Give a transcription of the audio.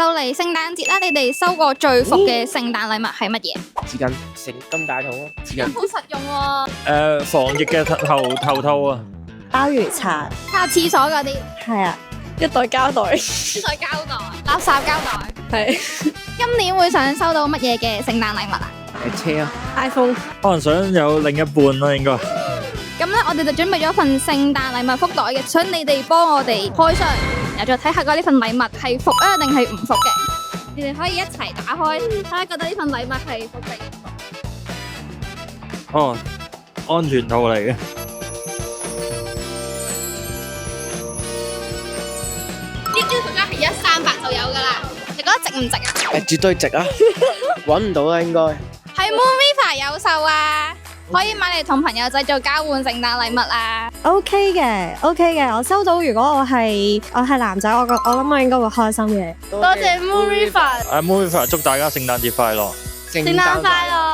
就嚟聖誕節啦，你哋收過最伏嘅聖誕禮物係乜嘢？紙巾，成咁大桶咯，紙巾。好實用喎，防疫嘅頭套啊，鮑魚刷，擦廁所嗰啲，係啊，一袋膠袋，一袋膠袋、垃圾膠袋。係今年會想收到乜嘢嘅聖誕禮物啊？車啊， iPhone。可能想有另一半啦，應該。咁咧，我哋就準備咗份聖誕禮物福袋嘅，想你哋幫我哋開箱，然後再睇下呢份禮物係伏啊定係唔伏嘅。你哋可以一齊打開，睇下覺得呢份禮物係伏定唔伏。哦，安全套嚟嘅。呢啲服裝係138就有噶啦，你覺得值唔值啊？絕對值啊！揾唔到啦，應該。係 Moonriver 有售啊，可以買嚟同朋友仔做交換聖誕禮物啊。OK 嘅，OK 嘅，我收到。如果我係男仔，我諗我應該會開心嘅。多謝 Moonriver，Moonriver 祝大家聖誕節快樂。聖聖誕快樂！